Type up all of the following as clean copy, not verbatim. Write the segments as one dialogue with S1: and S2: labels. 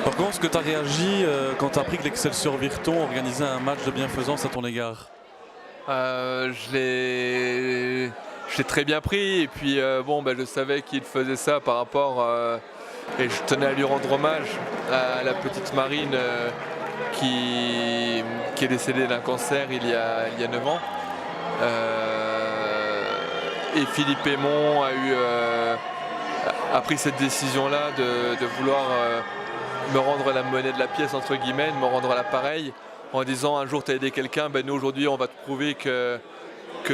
S1: Alors, comment est-ce que tu as réagi quand tu as appris que l'Excelsior Virton organisait un match de bienfaisance à ton égard?
S2: Je l'ai très bien pris et puis je savais qu'il faisait ça par rapport et je tenais à lui rendre hommage à la petite Marine qui est décédée d'un cancer il y a 9 ans. Et Philippe Aymon a pris cette décision-là de vouloir me rendre la monnaie de la pièce, entre guillemets, de me rendre l'appareil en disant un jour tu as aidé quelqu'un, nous aujourd'hui on va te prouver que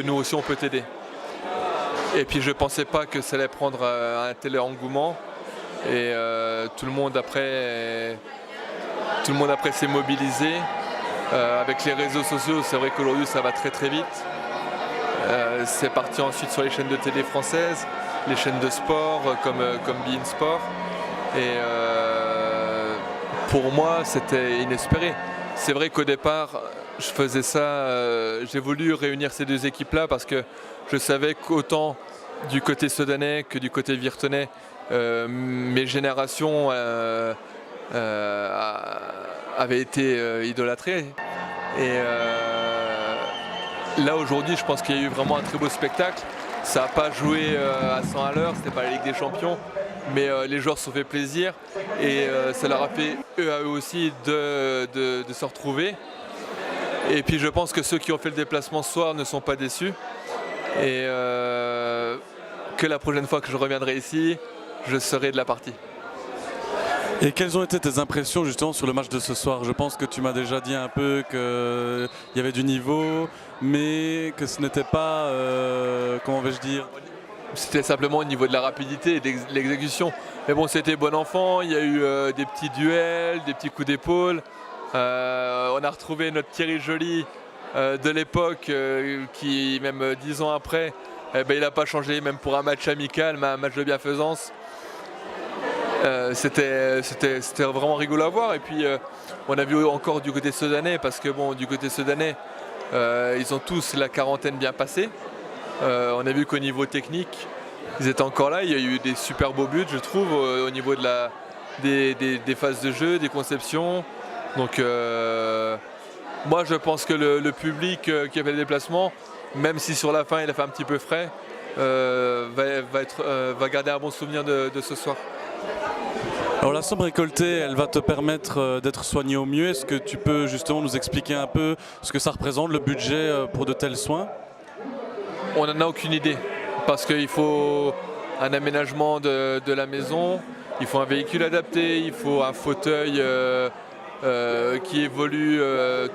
S2: nous aussi on peut t'aider. Et puis je ne pensais pas que ça allait prendre un tel engouement et tout le monde après s'est mobilisé. Avec les réseaux sociaux, c'est vrai qu'aujourd'hui ça va très très vite. C'est parti ensuite sur les chaînes de télé françaises, les chaînes de sport comme beIN Sport. Et pour moi, c'était inespéré. C'est vrai qu'au départ, je faisais ça, j'ai voulu réunir ces deux équipes-là parce que je savais qu'autant du côté soudanais que du côté virtonais, mes générations avaient été idolâtrées. Et là aujourd'hui, je pense qu'il y a eu vraiment un très beau spectacle. Ça n'a pas joué à 100 à l'heure, c'était pas la Ligue des Champions, mais les joueurs se sont fait plaisir et ça leur a fait eux à eux aussi de se retrouver. Et puis je pense que ceux qui ont fait le déplacement ce soir ne sont pas déçus et que la prochaine fois que je reviendrai ici, je serai de la partie.
S1: Et quelles ont été tes impressions justement sur le match de ce soir? Je pense que tu m'as déjà dit un peu qu'il y avait du niveau, mais que ce n'était pas, comment vais-je dire?
S2: C'était simplement au niveau de la rapidité et de l'exécution. Mais bon, c'était bon enfant, il y a eu des petits duels, des petits coups d'épaule. On a retrouvé notre Thierry Joly de l'époque qui, même 10 ans après, il n'a pas changé, même pour un match amical, mais un match de bienfaisance. C'était vraiment rigolo à voir. Et puis on a vu encore du côté soudanais, parce que bon, du côté soudanais, ils ont tous la quarantaine bien passée. On a vu qu'au niveau technique, ils étaient encore là. Il y a eu des super beaux buts, je trouve, au niveau des phases de jeu, des conceptions. Donc moi je pense que le public qui a fait le déplacement, même si sur la fin il a fait un petit peu frais, va garder un bon souvenir de ce soir.
S1: Alors la somme récoltée, elle va te permettre d'être soigné au mieux. Est-ce que tu peux justement nous expliquer un peu ce que ça représente, le budget pour de tels soins?
S2: On n'en a aucune idée, parce qu'il faut un aménagement de la maison, il faut un véhicule adapté, il faut un fauteuil qui évolue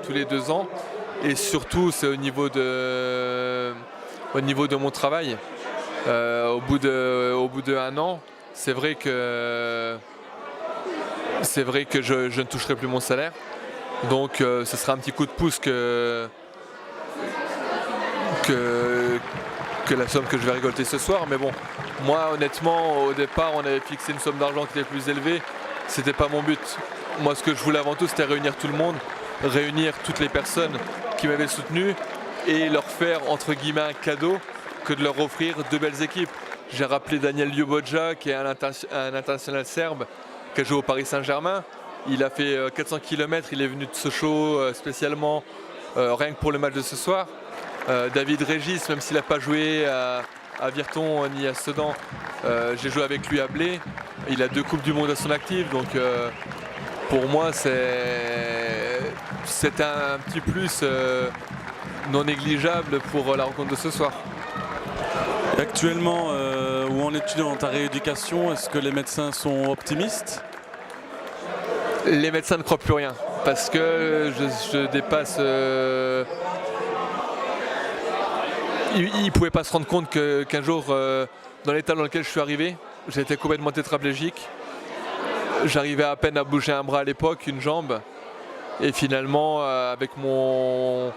S2: tous les 2 ans. Et surtout, c'est au niveau de mon travail. Au bout de 1 an, c'est vrai que je ne toucherai plus mon salaire. Donc ce sera un petit coup de pouce que la somme que je vais récolter ce soir. Mais bon, moi honnêtement, au départ, on avait fixé une somme d'argent qui était plus élevée. C'était pas mon but. Moi, ce que je voulais avant tout, c'était réunir tout le monde, réunir toutes les personnes qui m'avaient soutenu et leur faire, entre guillemets, un cadeau que de leur offrir 2 belles équipes. J'ai rappelé Daniel Ljuboja, qui est un international serbe, qui a joué au Paris Saint-Germain. Il a fait 400 km, il est venu de Sochaux spécialement, rien que pour le match de ce soir. David Régis, même s'il n'a pas joué à Virton ni à Sedan, j'ai joué avec lui à Blé. Il a 2 Coupes du Monde à son actif, donc pour moi c'est un petit plus non négligeable pour la rencontre de ce soir.
S1: Actuellement, où en es-tu dans ta rééducation? Est-ce que les médecins sont optimistes?
S2: Les médecins ne croient plus rien, parce que je dépasse... Ils ne pouvaient pas se rendre compte qu'un jour, dans l'état dans lequel je suis arrivé, j'étais complètement tétraplégique. J'arrivais à peine à bouger un bras à l'époque, une jambe. Et finalement, avec mon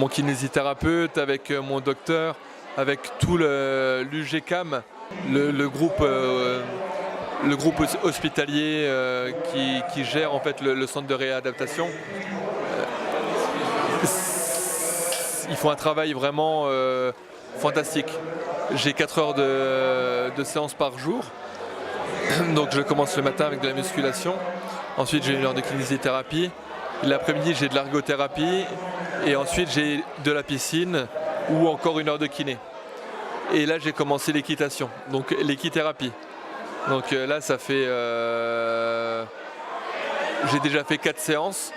S2: kinésithérapeute, avec mon docteur, avec tout l'UGCAM, le groupe hospitalier qui gère en fait le centre de réadaptation, ils font un travail vraiment fantastique. J'ai 4 heures de séance par jour Donc je commence le matin avec de la musculation. Ensuite j'ai une heure de kinésithérapie. L'après-midi j'ai de l'ergothérapie. Et ensuite j'ai de la piscine ou encore une heure de kiné. Et là j'ai commencé l'équitation, donc l'équithérapie. Donc là ça fait... j'ai déjà fait 4 séances.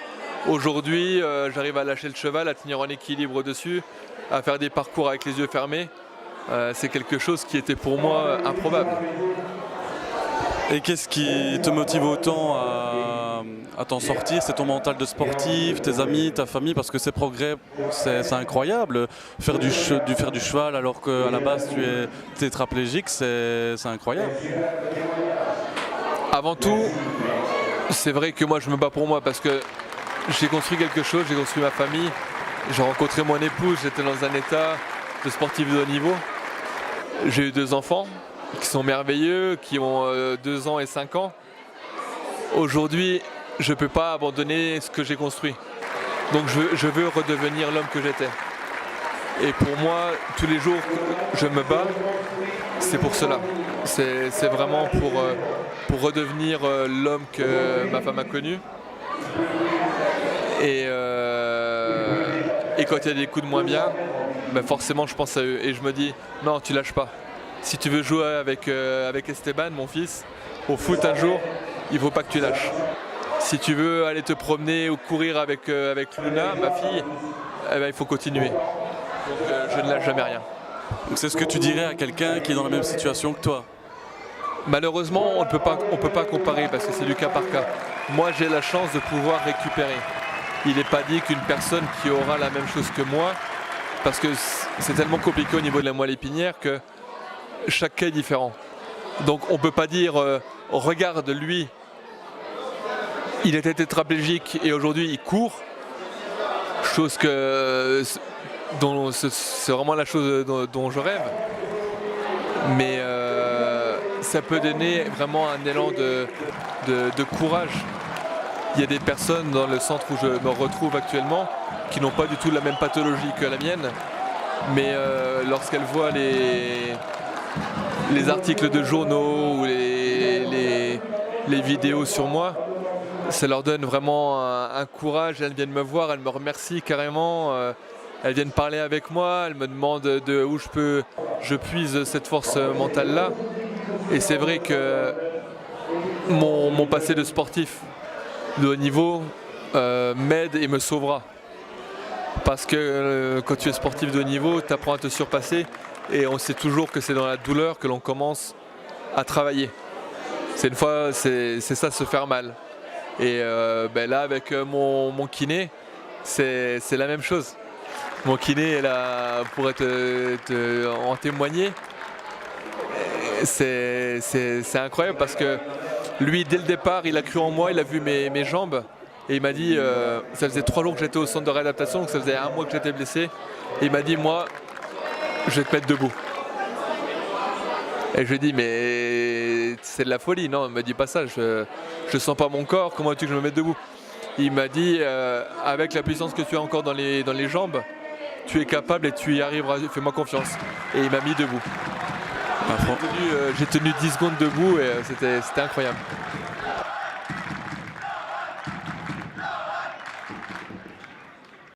S2: Aujourd'hui j'arrive à lâcher le cheval, à tenir en équilibre dessus, à faire des parcours avec les yeux fermés. C'est quelque chose qui était pour moi improbable.
S1: Et qu'est-ce qui te motive autant à t'en sortir? C'est ton mental de sportif, tes amis, ta famille, parce que ces progrès, c'est incroyable. Faire du cheval alors qu'à la base tu es tétraplégique, c'est incroyable.
S2: Avant tout, c'est vrai que moi je me bats pour moi parce que j'ai construit quelque chose, j'ai construit ma famille, j'ai rencontré mon épouse, j'étais dans un état de sportif de haut niveau. J'ai eu 2 enfants qui sont merveilleux, qui ont 2 ans et 5 ans. Aujourd'hui, je ne peux pas abandonner ce que j'ai construit. Donc je veux redevenir l'homme que j'étais. Et pour moi, tous les jours, je me bats, c'est pour cela. C'est vraiment pour redevenir l'homme que ma femme a connu. Et quand il y a des coups de moins bien, ben forcément je pense à eux. Et je me dis, non, tu lâches pas. Si tu veux jouer avec Esteban, mon fils, au foot un jour, il ne faut pas que tu lâches. Si tu veux aller te promener ou courir avec Luna, ma fille, eh ben, il faut continuer. Donc je ne lâche jamais rien.
S1: C'est ce que tu dirais à quelqu'un qui est dans la même situation que toi?
S2: Malheureusement, on ne peut pas comparer parce que c'est du cas par cas. Moi, j'ai la chance de pouvoir récupérer. Il n'est pas dit qu'une personne qui aura la même chose que moi, parce que c'est tellement compliqué au niveau de la moelle épinière que chaque cas est différent. Donc on ne peut pas dire regarde lui, il était tétraplégique et aujourd'hui il court. Chose que c'est vraiment la chose dont je rêve. Mais ça peut donner vraiment un élan de courage. Il y a des personnes dans le centre où je me retrouve actuellement qui n'ont pas du tout la même pathologie que la mienne. Mais lorsqu'elles voient les articles de journaux ou les vidéos sur moi, ça leur donne vraiment un courage. Elles viennent me voir, elles me remercient carrément. Elles viennent parler avec moi, elles me demandent de où je puise cette force mentale-là. Et c'est vrai que mon passé de sportif de haut niveau m'aide et me sauvera. Parce que quand tu es sportif de haut niveau, tu apprends à te surpasser et on sait toujours que c'est dans la douleur que l'on commence à travailler. C'est ça, se faire mal. Et là, avec mon kiné, c'est la même chose. Mon kiné est là pour en témoigner. C'est incroyable parce que lui, dès le départ, il a cru en moi, il a vu mes jambes. Et il m'a dit, ça faisait 3 jours que j'étais au centre de réadaptation, donc ça faisait 1 mois que j'étais blessé. Et il m'a dit, moi, je vais te mettre debout. Et je lui ai dit, mais c'est de la folie. Non, ne me dis pas ça, je sens pas mon corps, comment veux-tu que je me mette debout? Il m'a dit, avec la puissance que tu as encore dans les jambes, tu es capable et tu y arriveras, fais-moi confiance. Et il m'a mis debout. J'ai tenu 10 secondes debout et c'était incroyable.